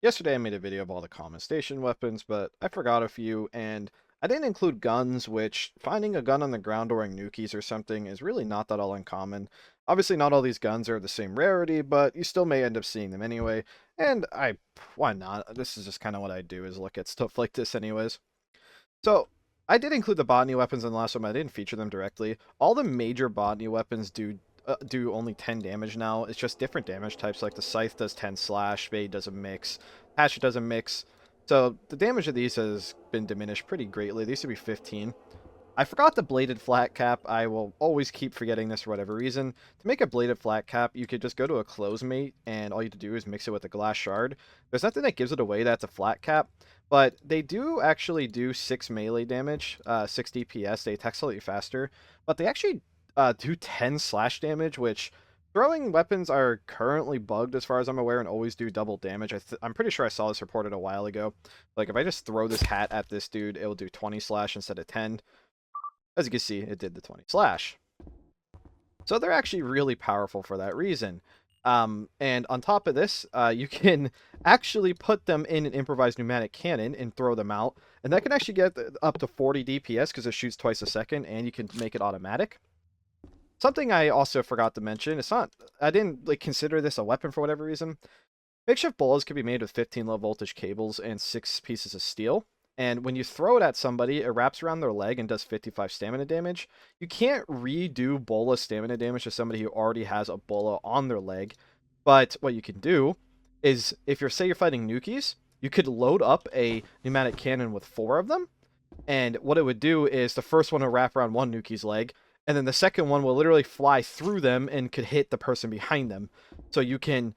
Yesterday I made a video of all the common station weapons, but I forgot a few, and I didn't include guns, which finding a gun on the ground during nukies or something is really not that all uncommon. Obviously not all these guns are the same rarity, but you still may end up seeing them anyway, and why not? This is just kind of what I do, is look at stuff like this anyways. So, I did include the botany weapons in the last one, but I didn't feature them directly. All the major botany weapons do only 10 damage now. It's just different damage types, like the Scythe does 10 slash, Spade does a mix, Hatchet does a mix. So the damage of these has been diminished pretty greatly. These used to be 15. I forgot the bladed flat cap. I will always keep forgetting this for whatever reason. To make a bladed flat cap, you could just go to a close mate, and all you have to do is mix it with a glass shard. There's nothing that gives it away that's a flat cap, but they do actually do 6 melee damage, 6 DPS. They attack slightly faster, but they actually do 10 slash damage, which throwing weapons are currently bugged as far as I'm aware and always do double damage. I'm pretty sure I saw this reported a while ago. Like if I just throw this hat at this dude, it will do 20 slash instead of 10. As you can see, it did the 20 slash. So they're actually really powerful for that reason. And on top of this, you can actually put them in an improvised pneumatic cannon and throw them out. And that can actually get up to 40 DPS because it shoots twice a second, and you can make it automatic. Something I also forgot to mention, I didn't consider this a weapon for whatever reason. Makeshift bolas can be made with 15 low voltage cables and 6 pieces of steel. And when you throw it at somebody, it wraps around their leg and does 55 stamina damage. You can't redo bola stamina damage to somebody who already has a bola on their leg. But what you can do is, if you're fighting nukies, you could load up a pneumatic cannon with 4 of them. And what it would do is the first one will wrap around one nukie's leg, and then the second one will literally fly through them and could hit the person behind them. So you can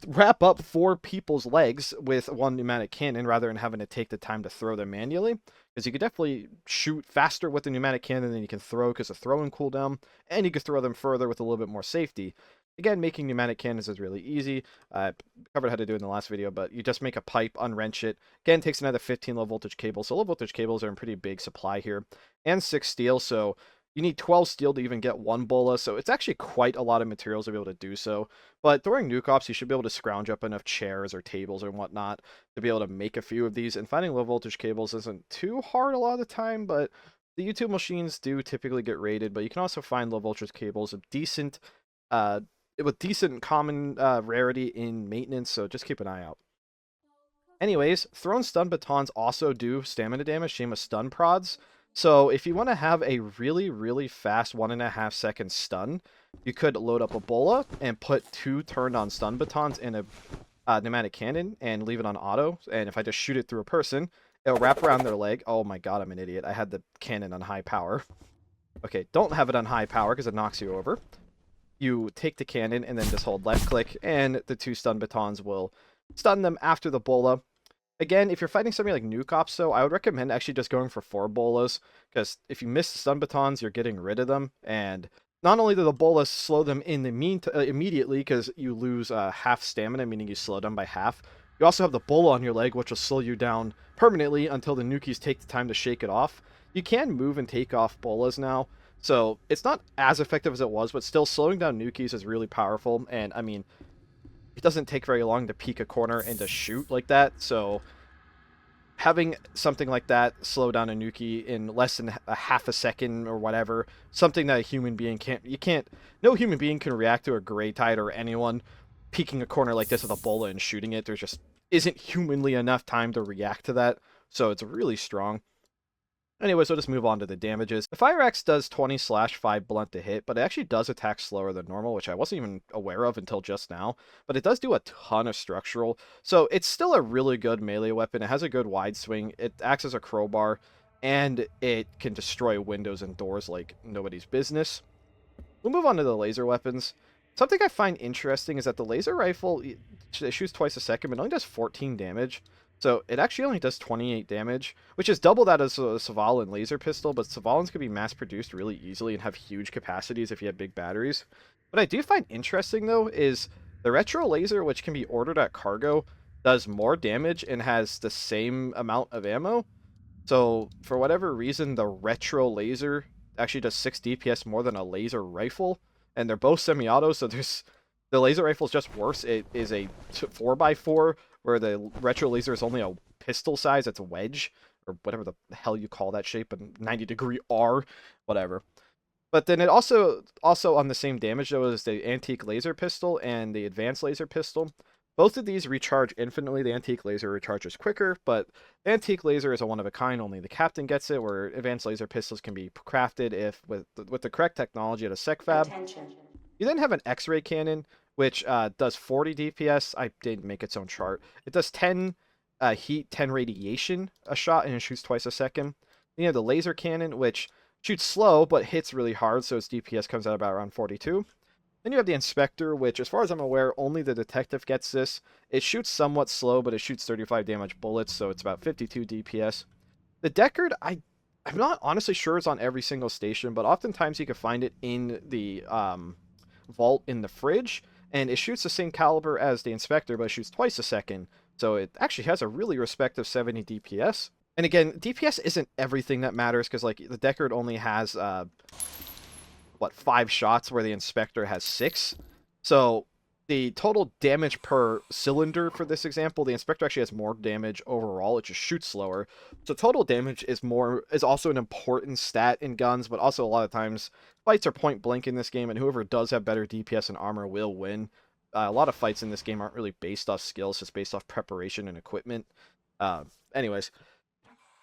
wrap up 4 people's legs with one pneumatic cannon rather than having to take the time to throw them manually, because you could definitely shoot faster with the pneumatic cannon than you can throw because of throwing cooldown, and you could throw them further with a little bit more safety. Again, making pneumatic cannons is really easy. I covered how to do it in the last video, but you just make a pipe, unwrench it. Again, it takes another 15 low voltage cables, so low voltage cables are in pretty big supply here, and 6 steel, so you need 12 steel to even get 1 bola, so it's actually quite a lot of materials to be able to do so. But during nuke ops, you should be able to scrounge up enough chairs or tables or whatnot to be able to make a few of these. And finding low voltage cables isn't too hard a lot of the time, but the YouTube machines do typically get raided. But you can also find low voltage cables of decent, with decent common rarity in maintenance, so just keep an eye out. Anyways, thrown stun batons also do stamina damage, same as stun prods. So if you want to have a really, really fast 1.5 second stun, you could load up a bola and put 2 turned on stun batons in a pneumatic cannon and leave it on auto. And if I just shoot it through a person, it'll wrap around their leg. Oh my god, I'm an idiot. I had the cannon on high power. Okay, don't have it on high power because it knocks you over. You take the cannon and then just hold left click, and the 2 stun batons will stun them after the bola. Again, if you're fighting something like Nuke Ops, though, I would recommend actually just going for 4 bolas, because if you miss the stun batons, you're getting rid of them, and not only do the bolas slow them in the immediately, because you lose half stamina, meaning you slow them by half, you also have the bola on your leg, which will slow you down permanently until the nukies take the time to shake it off. You can move and take off bolas now, so it's not as effective as it was, but still slowing down nukies is really powerful, and I mean, it doesn't take very long to peek a corner and to shoot like that, so having something like that slow down a nuki in less than a half a second or whatever, something that a human being no human being can react to a Grey Tide or anyone peeking a corner like this with a bola and shooting it. There just isn't humanly enough time to react to that, so it's really strong. Anyways, we'll just move on to the damages. The Fire Axe does 20 slash 5 blunt to hit, but it actually does attack slower than normal, which I wasn't even aware of until just now. But it does do a ton of structural, so it's still a really good melee weapon. It has a good wide swing, it acts as a crowbar, and it can destroy windows and doors like nobody's business. We'll move on to the laser weapons. Something I find interesting is that the laser rifle, it shoots twice a second, but only does 14 damage. So it actually only does 28 damage, which is double that as a Svalin laser pistol, but Svalins can be mass-produced really easily and have huge capacities if you have big batteries. What I do find interesting, though, is the retro laser, which can be ordered at cargo, does more damage and has the same amount of ammo. So for whatever reason, the retro laser actually does 6 DPS more than a laser rifle, and they're both semi-auto, so the laser rifle is just worse. It is a 4x4 where the retro laser is only a pistol size. It's a wedge or whatever the hell you call that shape, and 90-degree R, whatever. But then it also on the same damage though as the antique laser pistol and the advanced laser pistol. Both of these recharge infinitely. The antique laser recharges quicker, but the antique laser is a one of a kind. Only the captain gets it. Where advanced laser pistols can be crafted if with the correct technology at a sec fab. Attention. You then have an X-ray cannon, which does 40 DPS. I didn't make its own chart. It does 10 heat, 10 radiation a shot, and it shoots twice a second. Then you have the laser cannon, which shoots slow but hits really hard, so its DPS comes out about around 42. Then you have the inspector, which, as far as I'm aware, only the detective gets this. It shoots somewhat slow, but it shoots 35 damage bullets, so it's about 52 DPS. The Deckard, I'm not honestly sure it's on every single station, but oftentimes you can find it in the vault in the fridge, and it shoots the same caliber as the inspector, but it shoots twice a second. So it actually has a really respective 70 DPS. And again, DPS isn't everything that matters, because like the Deckard only has 5 shots where the inspector has 6. So the total damage per cylinder for this example, the inspector actually has more damage overall. It just shoots slower. So total damage is also an important stat in guns, but also a lot of times fights are point blank in this game, and whoever does have better DPS and armor will win. A lot of fights in this game aren't really based off skills, just based off preparation and equipment. Anyways,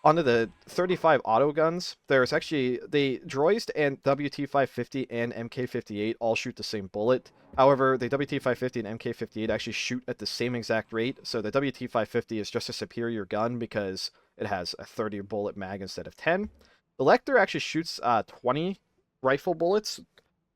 onto the 35 auto guns, there's actually the Droist and WT-550 and MK-58 all shoot the same bullet. However, the WT-550 and MK-58 actually shoot at the same exact rate, so the WT-550 is just a superior gun because it has a 30 bullet mag instead of 10. The Lecter actually shoots 20 rifle bullets,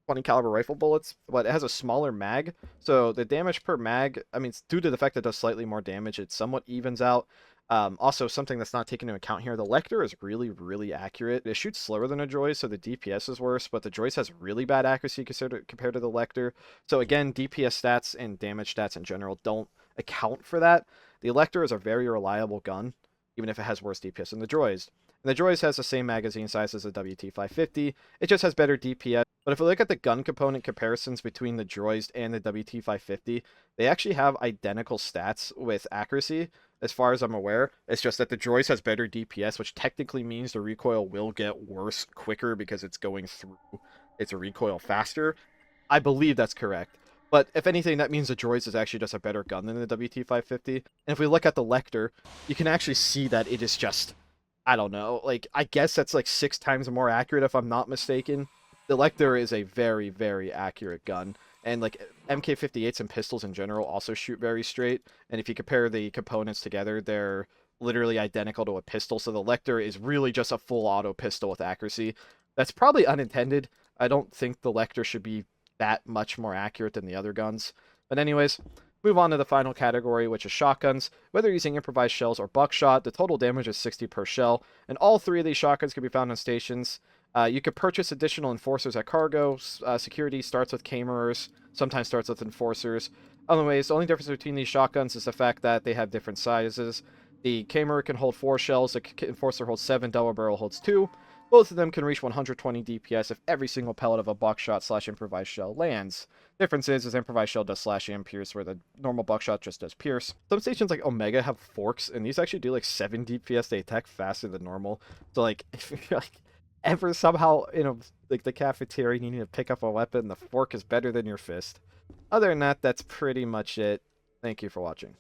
20 caliber rifle bullets, but it has a smaller mag, so the damage per mag, I mean, due to the fact that it does slightly more damage, it somewhat evens out. Also, something that's not taken into account here, the Lecter is really, really accurate. It shoots slower than a Joyce, so the DPS is worse, but the Joyce has really bad accuracy compared to the Lecter. So again, DPS stats and damage stats in general don't account for that. The Lecter is a very reliable gun, even if it has worse DPS than the Droids. And the Droids has the same magazine size as the WT-550. It just has better DPS. But if we look at the gun component comparisons between the Droids and the WT-550, they actually have identical stats with accuracy, as far as I'm aware. It's just that the Droids has better DPS, which technically means the recoil will get worse quicker because it's going through its recoil faster. I believe that's correct. But if anything, that means the Droids is actually just a better gun than the WT-550. And if we look at the Lecter, you can actually see that it is just, I don't know, like, I guess that's like 6 times more accurate if I'm not mistaken. The Lecter is a very, very accurate gun. And like MK58s and pistols in general also shoot very straight. And if you compare the components together, they're literally identical to a pistol. So the Lecter is really just a full auto pistol with accuracy. That's probably unintended. I don't think the Lecter should be that much more accurate than the other guns. But anyways, move on to the final category, which is shotguns. Whether using improvised shells or buckshot, the total damage is 60 per shell, and all 3 of these shotguns can be found on stations. You could purchase additional enforcers at cargo. Security starts with camerers, sometimes starts with enforcers. Anyways, the only difference between these shotguns is the fact that they have different sizes. The camerer can hold 4 shells, the enforcer holds 7, double barrel holds 2. Both of them can reach 120 DPS if every single pellet of a buckshot/improvised shell lands. Difference is improvised shell does slash and pierce, where the normal buckshot just does pierce. Some stations like Omega have forks, and these actually do like 7 DPS. They attack faster than normal. So like, if you're like ever somehow like the cafeteria, you need to pick up a weapon, the fork is better than your fist. Other than that, that's pretty much it. Thank you for watching.